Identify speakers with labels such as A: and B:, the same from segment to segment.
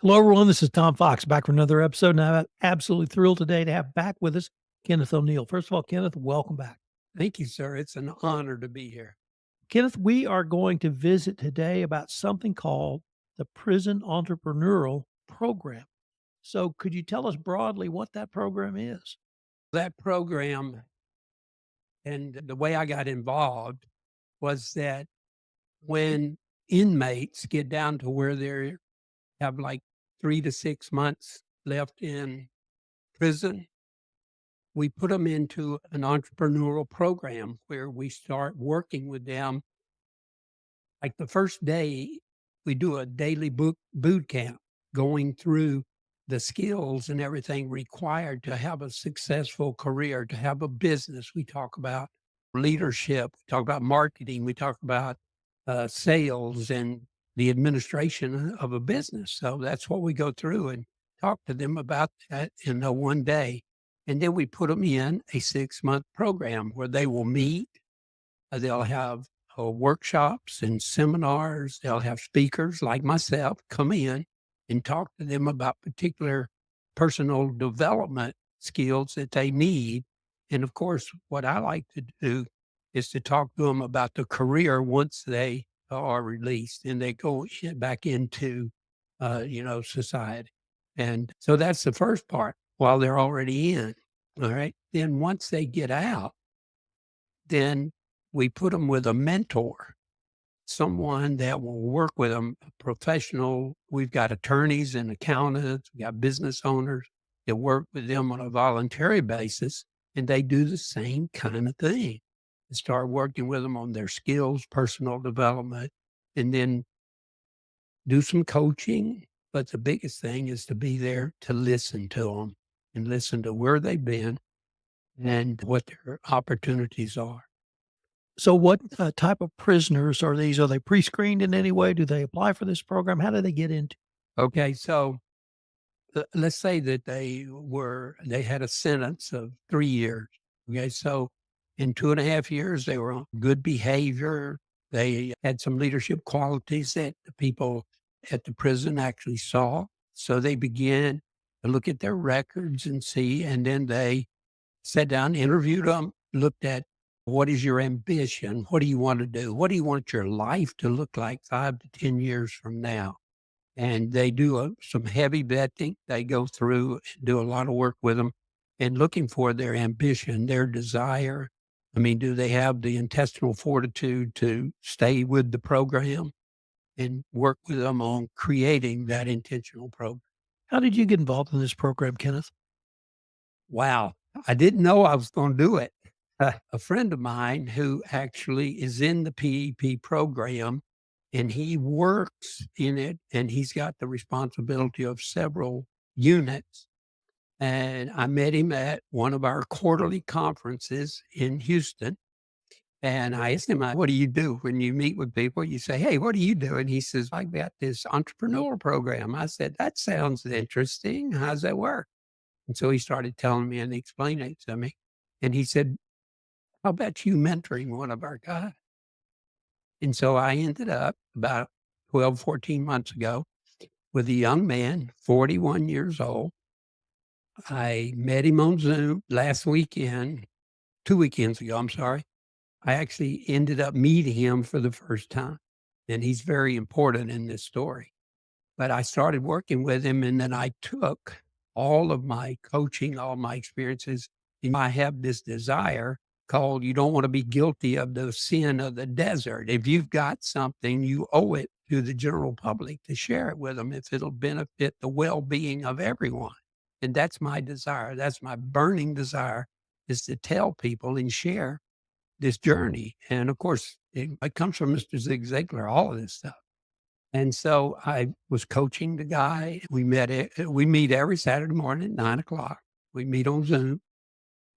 A: Hello, everyone. This is Tom Fox back for another episode. And I'm absolutely thrilled today to have back with us Kenneth O'Neal. First of all, Kenneth, welcome back.
B: Thank you, sir. It's an honor to be here.
A: Kenneth, we are going to visit today about something called the Prison Entrepreneurial Program. So, could you tell us broadly what that program is?
B: That program and the way I got involved was that when inmates get down to where they have like 3 to 6 months left in prison, we put them into an entrepreneurial program where we start working with them. Like the first day, we do a daily boot camp going through the skills and everything required to have a successful career, to have a business. We talk about leadership, we talk about marketing, we talk about sales and the administration of a business. So that's what we go through and talk to them about that in a one day. And then we put them in a 6-month program where they will meet, they'll have workshops and seminars. They'll have speakers like myself come in and talk to them about particular personal development skills that they need. And of course, what I like to do is to talk to them about the career once they are released and they go back into, society. And so that's the first part while they're already in. All right. Then once they get out, then we put them with a mentor, someone that will work with them, a professional. We've got attorneys and accountants, we got business owners that work with them on a voluntary basis, and they do the same kind of thing. And start working with them on their skills, personal development, and then do some coaching. But the biggest thing is to be there to listen to them and listen to where they've been and what their opportunities are.
A: So, what type of prisoners are these? Are they pre screened in any way? Do they apply for this program? How do they get into?
B: Okay, so let's say that they had a sentence of 3 years. Okay, so in 2.5 years, they were on good behavior. They had some leadership qualities that the people at the prison actually saw. So they began to look at their records and see, and then they sat down, interviewed them, looked at what is your ambition? What do you want to do? What do you want your life to look like 5 to 10 years from now? And they do some heavy vetting. They go through, do a lot of work with them and looking for their ambition, their desire. I mean, do they have the intestinal fortitude to stay with the program and work with them on creating that intentional program?
A: How did you get involved in this program, Kenneth?
B: Wow. I didn't know I was going to do it. A friend of mine who actually is in the PEP program and he works in it and he's got the responsibility of several units. And I met him at one of our quarterly conferences in Houston. And I asked him, what do you do when you meet with people? You say, hey, what do you do? And he says, I got this entrepreneurial program. I said, that sounds interesting. How does that work? And so he started telling me and explaining it to me. And he said, how about you mentoring one of our guys? And so I ended up about 12, 14 months ago with a young man, 41 years old. I met him on Zoom last weekend, 2 weekends ago, I'm sorry. I actually ended up meeting him for the first time, and he's very important in this story. But I started working with him, and then I took all of my coaching, all my experiences, and I have this desire called you don't want to be guilty of the sin of the desert. If you've got something, you owe it to the general public to share it with them if it'll benefit the well-being of everyone. And that's my desire. That's my burning desire, is to tell people and share this journey. And of course, it comes from Mr. Zig Ziglar, all of this stuff. And so I was coaching the guy. We meet every Saturday morning at 9:00. We meet on Zoom.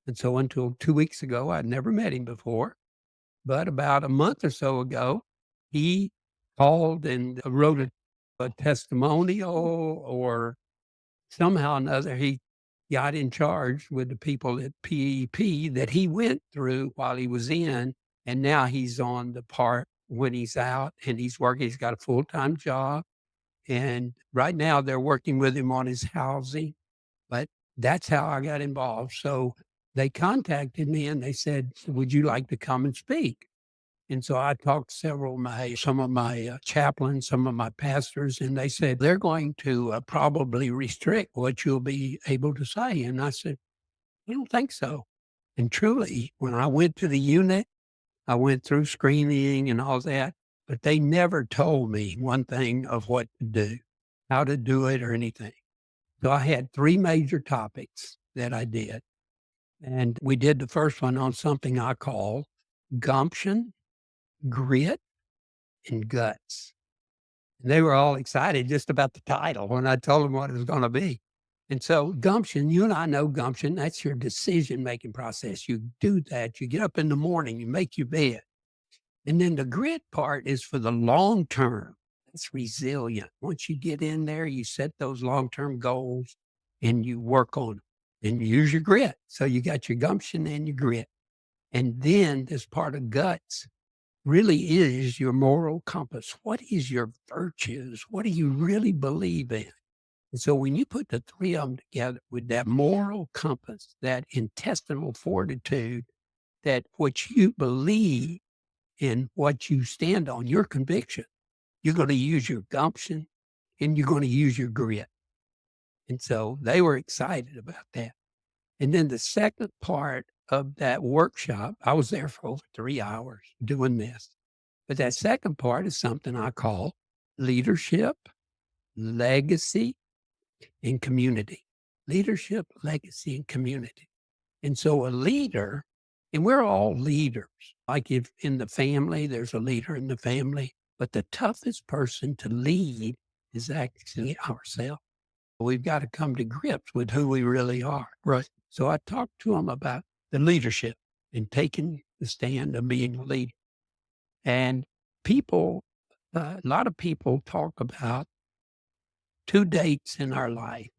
B: And so until 2 weeks ago, I'd never met him before. But about a month or so ago, he called and wrote a testimonial, or somehow or another, he got in charge with the people at PEP that he went through while he was in. And now he's on the part when he's out and he's working. He's got a full-time job And right now they're working with him on his housing, but that's how I got involved. So they contacted me and they said, "Would you like to come and speak?" And so I talked to some of my chaplains, some of my pastors, and they said they're going to probably restrict what you'll be able to say. And I said, "I don't think so." And truly, when I went to the unit, I went through screening and all that, but they never told me one thing of what to do, how to do it, or anything. So I had three major topics that I did. And we did the first one on something I call gumption, grit, and guts. And they were all excited just about the title when I told them what it was going to be. And so gumption, you and I know gumption, that's your decision-making process. You do that. You get up in the morning, you make your bed. And then the grit part is for the long term. It's resilient. Once you get in there, you set those long-term goals and you work on them and you use your grit. So you got your gumption and your grit. And then this part of guts really is your moral compass. What is your virtues? What do you really believe in? And so when you put the three of them together with that moral compass, that intestinal fortitude, that what you believe in, what you stand on, your conviction, you're going to use your gumption and you're going to use your grit. And so they were excited about that. And then the second part of that workshop, I was there for over 3 hours doing this. But that second part is something I call leadership, legacy, and community. Leadership, legacy, and community. And so a leader, and we're all leaders. Like if in the family, there's a leader in the family, but the toughest person to lead is actually ourselves. We've got to come to grips with who we really are. Right. So I talked to them about the leadership and taking the stand of being a leader. And people, a lot of people talk about two dates in our life.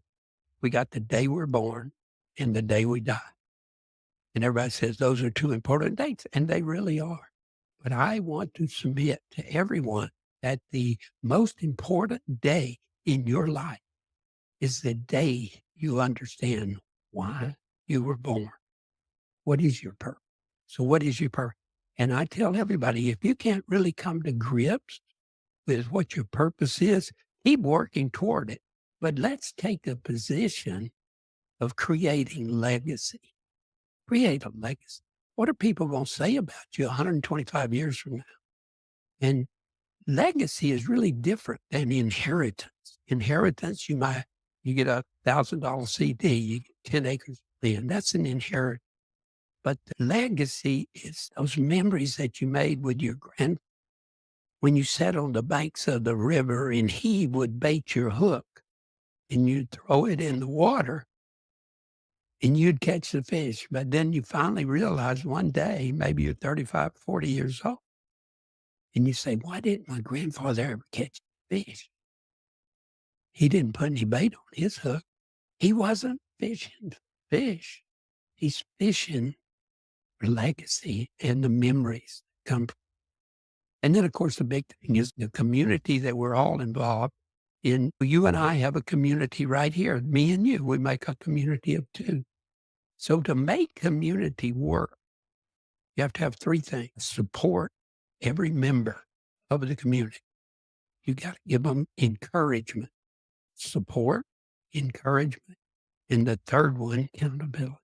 B: We got the day we're born and the day we die. And everybody says those are two important dates, and they really are. But I want to submit to everyone that the most important day in your life is the day you understand why you were born. What is your purpose? So what is your purpose? And I tell everybody, if you can't really come to grips with what your purpose is, keep working toward it. But let's take a position of creating legacy. Create a legacy. What are people going to say about you 125 years from now? And legacy is really different than inheritance. Inheritance, you get a $1,000 CD, you get 10 acres of land. That's an inheritance. But the legacy is those memories that you made with your grandfather when you sat on the banks of the river and he would bait your hook and you'd throw it in the water and you'd catch the fish. But then you finally realize one day, maybe you're 35, 40 years old, and you say, why didn't my grandfather ever catch fish? He didn't put any bait on his hook. He wasn't fishing fish. He's fishing for legacy and the memories that come. And then, of course, the big thing is the community that we're all involved in. You and I have a community right here, me and you. We make a community of two. So to make community work, you have to have three things. Support every member of the community. You got to give them encouragement, support, encouragement, and the third one, accountability.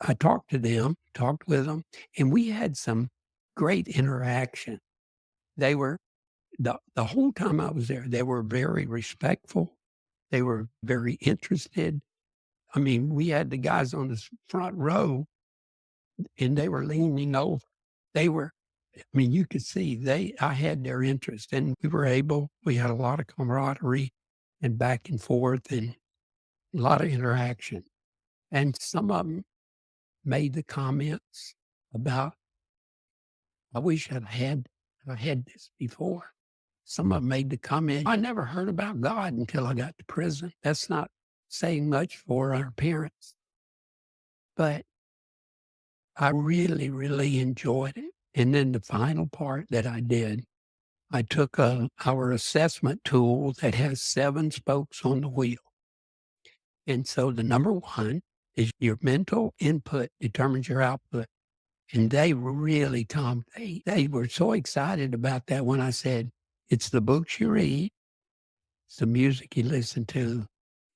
B: I talked with them, and we had some great interaction. They were, the whole time I was there, they were very respectful. They were very interested. I mean, we had the guys on the front row and they were leaning over. You could see I had their interest and we had a lot of camaraderie and back and forth and a lot of interaction. And some of them made the comments about, I wish I had this before. Some of them made the comment, I never heard about God until I got to prison. That's not saying much for our parents. But I really, really enjoyed it. And then the final part that I did, I took our assessment tool that has 7 spokes on the wheel. And so the number one is your mental input determines your output. And they really, Tom, they were so excited about that when I said, it's the books you read, it's the music you listen to,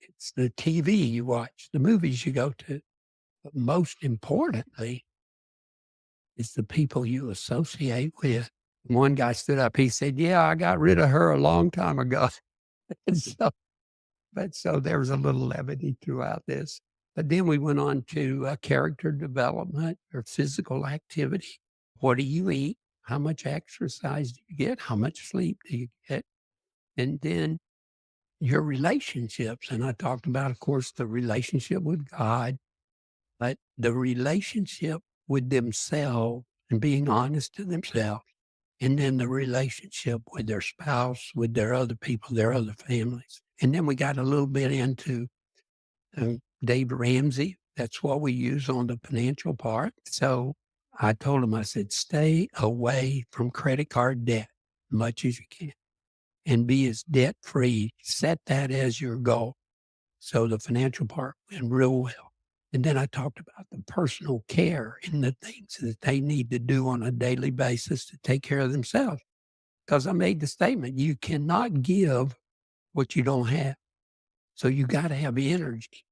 B: it's the TV you watch, the movies you go to. But most importantly, it's the people you associate with. One guy stood up, he said, yeah, I got rid of her a long time ago. And so there was a little levity throughout this. But then we went on to character development or physical activity. What do you eat? How much exercise do you get? How much sleep do you get? And then your relationships. And I talked about, of course, the relationship with God, but the relationship with themselves and being honest to themselves. And then the relationship with their spouse, with their other people, their other families. And then we got a little bit into Dave Ramsey. That's what we use on the financial part. So I told him, I said, stay away from credit card debt as much as you can and be as debt free. Set that as your goal. So the financial part went real well. And then I talked about the personal care and the things that they need to do on a daily basis to take care of themselves. Because I made the statement, you cannot give what you don't have. So you got to have energy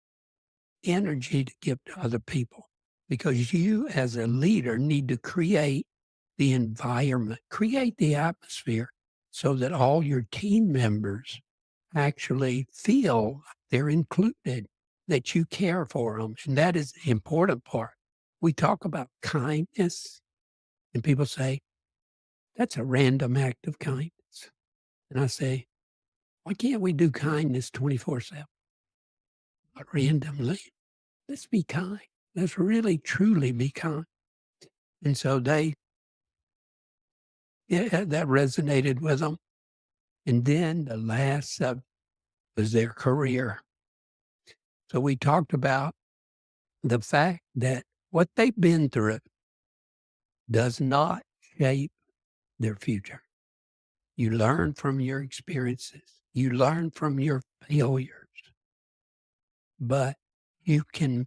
B: to give to other people, because you as a leader need to create the environment, create the atmosphere so that all your team members actually feel they're included, that you care for them. And that is the important part. We talk about kindness and people say, that's a random act of kindness. And I say, why can't we do kindness 24/7? Not randomly. Let's be kind. Let's really, truly be kind. And so that resonated with them. And then the last subject was their career. So we talked about the fact that what they've been through does not shape their future. You learn from your experiences. You learn from your failures. But you can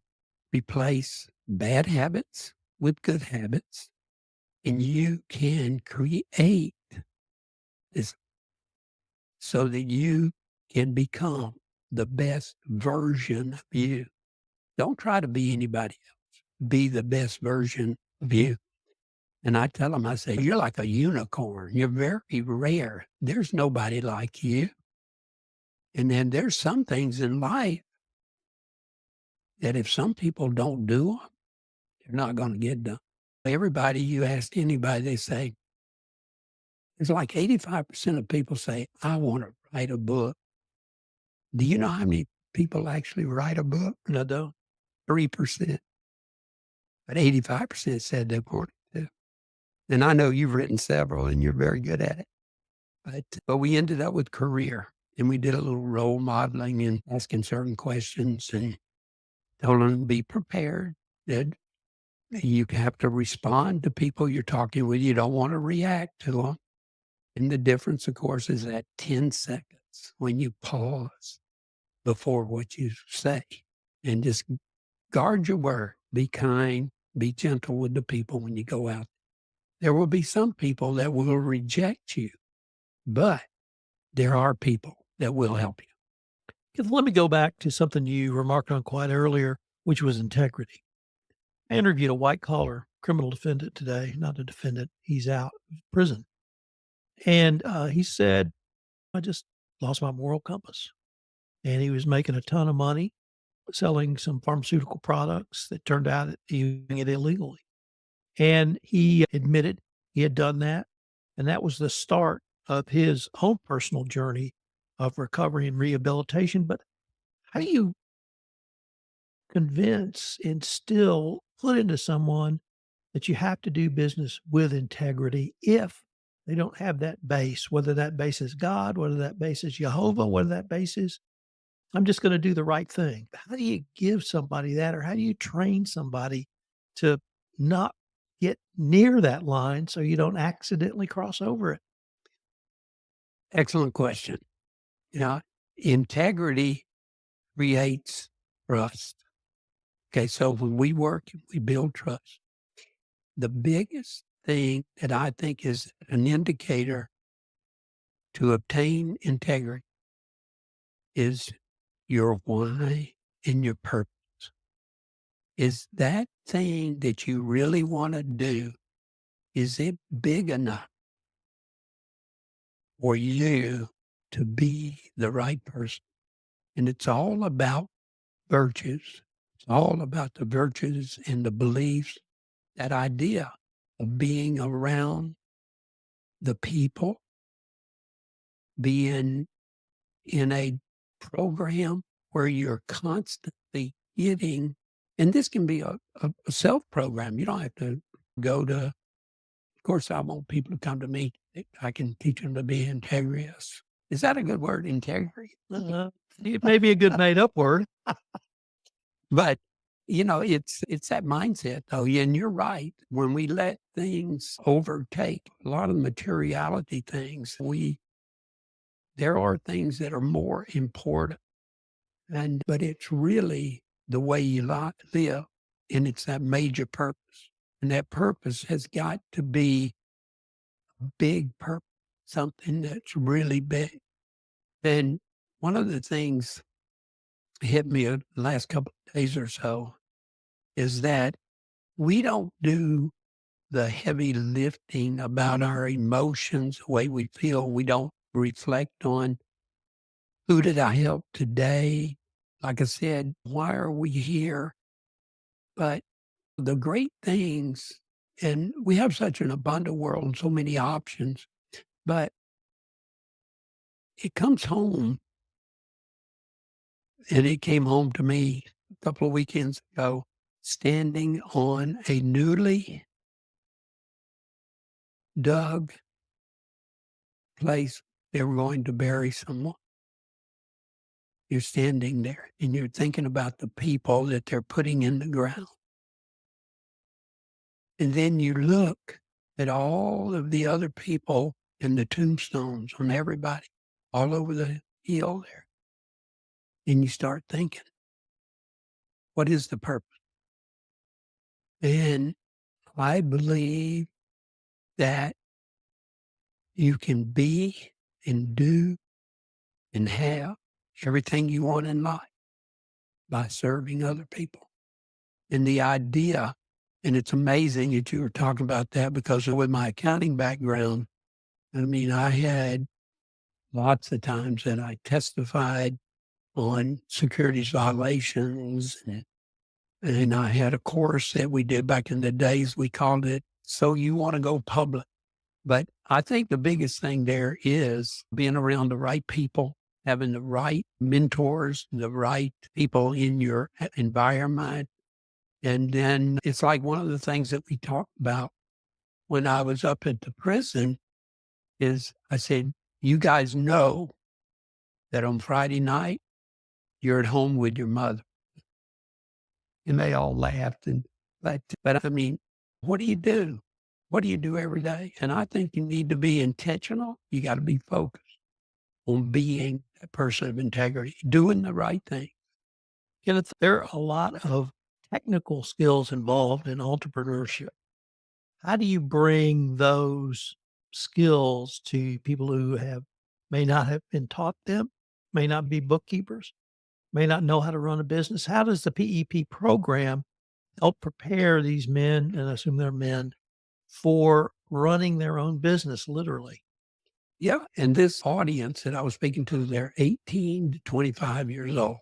B: replace bad habits with good habits, and you can create this so that you can become the best version of you. Don't try to be anybody else. Be the best version of you. And I tell them, I say, you're like a unicorn. You're very rare. There's nobody like you. And then there's some things in life that if some people don't do them, they're not going to get done. Everybody, you ask anybody, they say, it's like 85% of people say, I want to write a book. Do you know how many people actually write a book?
A: No, don't.
B: 3%. But 85% said they wanted to. And I know you've written several and you're very good at it. But we ended up with career, and we did a little role modeling and asking certain questions and told them to be prepared, that you have to respond to people you're talking with. You don't want to react to them. And the difference, of course, is at 10 seconds when you pause before what you say, and just guard your word. Be kind, be gentle with the people when you go out. There will be some people that will reject you, but there are people that will help you.
A: Let me go back to something you remarked on quite earlier, which was integrity. I interviewed a white collar criminal defendant today, not a defendant. He's out of prison. And he said, I just lost my moral compass. And he was making a ton of money selling some pharmaceutical products that turned out he was doing it illegally. And he admitted he had done that. And that was the start of his own personal journey of recovery and rehabilitation. But how do you convince, instill, put into someone that you have to do business with integrity if they don't have that base, whether that base is God, whether that base is Jehovah, whether that base is, I'm just going to do the right thing. How do you give somebody that, or how do you train somebody to not get near that line so you don't accidentally cross over it?
B: Excellent question. You know, integrity creates trust. Okay, so when we work, we build trust. The biggest thing that I think is an indicator to obtain integrity is your why and your purpose. Is that thing that you really want to do, is it big enough for you to be the right person? And it's all about virtues. It's all about the virtues and the beliefs, that idea of being around the people, being in a program where you're constantly getting, and this can be a self program. You don't have to go to, of course, I want people to come to me. I can teach them to be integrous. Is that a good word, integrity?
A: It may be a good made up word.
B: But, it's that mindset though. And you're right. When we let things overtake a lot of materiality things, there are things that are more important. But it's really the way you live, and it's that major purpose. And that purpose has got to be a big purpose, something that's really big. And one of the things hit me the last couple of days or so is that we don't do the heavy lifting about our emotions, the way we feel. We don't reflect on, who did I help today? Like I said, why are we here? But the great things, and we have such an abundant world and so many options, but it comes home, and it came home to me a couple of weekends ago, standing on a newly dug place they were going to bury someone. You're standing there and you're thinking about the people that they're putting in the ground. And then you look at all of the other people and the tombstones on everybody all over the hill there. And you start thinking, what is the purpose? And I believe that you can be and do and have everything you want in life by serving other people. And the idea, and it's amazing that you were talking about that, because with my accounting background, I mean, I had lots of times that I testified on securities violations, and I had a course that we did back in the days. We called it "So You Want to Go Public." But I think the biggest thing there is being around the right people, having the right mentors, the right people in your environment. And then it's like one of the things that we talked about when I was up at the prison is I said, you guys know that on Friday night, you're at home with your mother. And they all laughed. But I mean, what do you do? What do you do every day? And I think you need to be intentional. You got to be focused on being a person of integrity, doing the right thing.
A: Kenneth, there are a lot of technical skills involved in entrepreneurship. How do you bring those skills to people who may not have been taught them, may not be bookkeepers, may not know how to run a business? How does the PEP program help prepare these men, and I assume they're men, for running their own business, literally?
B: Yeah. And this audience that I was speaking to, they're 18 to 25 years old.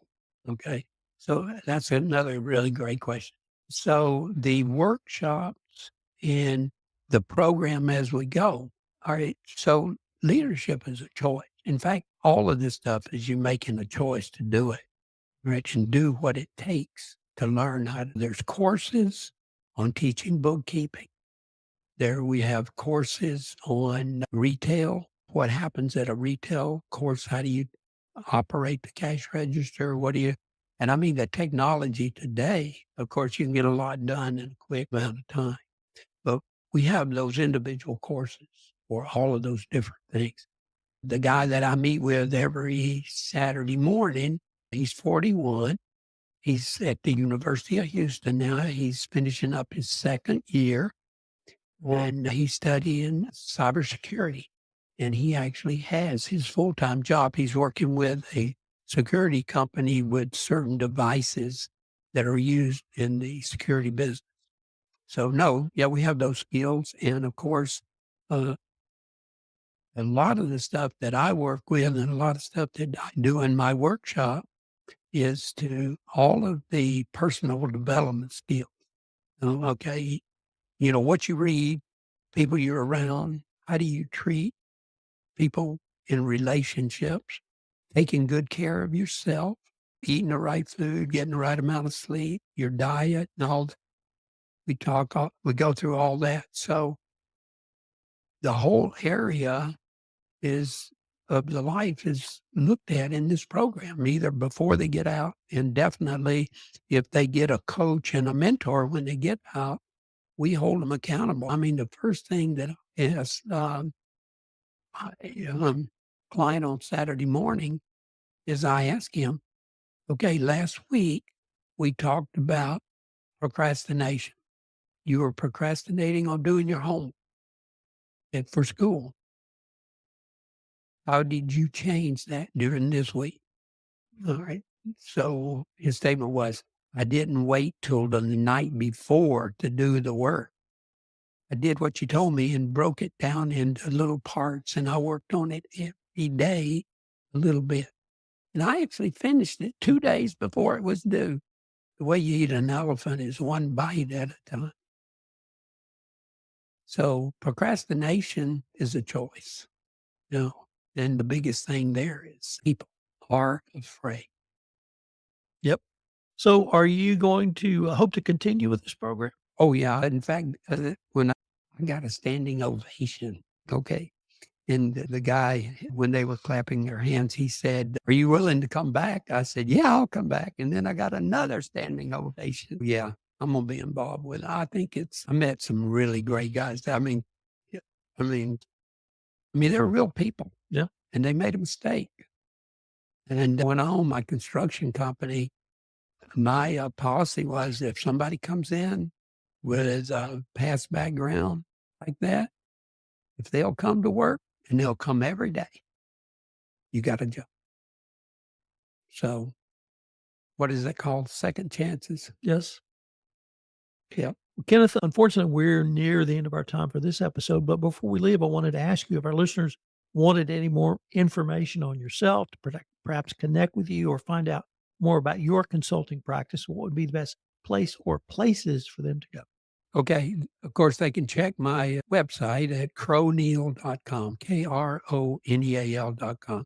B: Okay. So that's another really great question. So the workshops and the program as we go, all right. So leadership is a choice. In fact, all of this stuff is you making a choice to do it, right? And do what it takes to learn how to. There's courses on teaching bookkeeping. There we have courses on retail. What happens at a retail course? How do you operate the cash register? And I mean, the technology today, of course, you can get a lot done in a quick amount of time. But we have those individual courses for all of those different things. The guy that I meet with every Saturday morning, he's 41. He's at the University of Houston now. He's finishing up his second year, and he's studying cybersecurity. And he actually has his full-time job. He's working with a security company with certain devices that are used in the security business. So no, yeah, we have those skills. And of course, a lot of the stuff that I work with and a lot of stuff that I do in my workshop is to all of the personal development skills. Okay, what you read, people you're around, how do you treat people in relationships, taking good care of yourself, eating the right food, getting the right amount of sleep, your diet, and all. We go through all that. So the whole area of the life is looked at in this program, either before they get out, and definitely if they get a coach and a mentor when they get out, we hold them accountable. I mean, the first thing that I ask client on Saturday morning is I ask him, okay, last week we talked about procrastination. You were procrastinating on doing your homework for school. How did you change that during this week? All right. So his statement was, I didn't wait till the night before to do the work. I did what you told me and broke it down into little parts, and I worked on it every day a little bit. And I actually finished it 2 days before it was due. The way you eat an elephant is one bite at a time. So procrastination is a choice, and the biggest thing there is people are afraid.
A: Yep. So are you going to hope to continue with this program?
B: Oh, yeah. In fact, when I got a standing ovation, okay, and the guy, when they were clapping their hands, he said, are you willing to come back? I said, yeah, I'll come back. And then I got another standing ovation. Yeah, I'm going to be involved with it. I met some really great guys. I mean, they're real people.
A: Yeah.
B: And they made a mistake. And when I owned my construction company, my policy was if somebody comes in with a past background like that, if they'll come to work, and they'll come every day, you got a job. So what is that called? Second chances?
A: Yes.
B: Yeah.
A: Kenneth, unfortunately, we're near the end of our time for this episode, but before we leave, I wanted to ask you if our listeners wanted any more information on yourself to perhaps connect with you or find out more about your consulting practice, what would be the best place or places for them to go?
B: Okay. Of course, they can check my website at croneal.com, KRONEAL.com.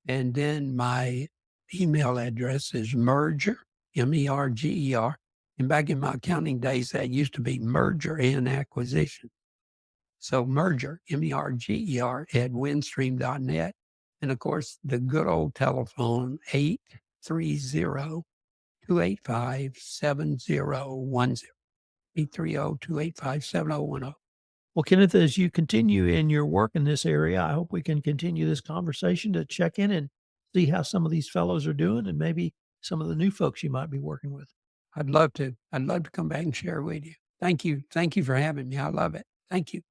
B: And then my email address is merger, MERGER. And back in my accounting days, that used to be merger and acquisition. So merger, MERGER, at windstream.net. And of course, the good old telephone, 830-285-7010. 830-285-7010.
A: Well, Kenneth, as you continue in your work in this area, I hope we can continue this conversation to check in and see how some of these fellows are doing and maybe some of the new folks you might be working with.
B: I'd love to come back and share with you. Thank you. Thank you for having me. I love it. Thank you.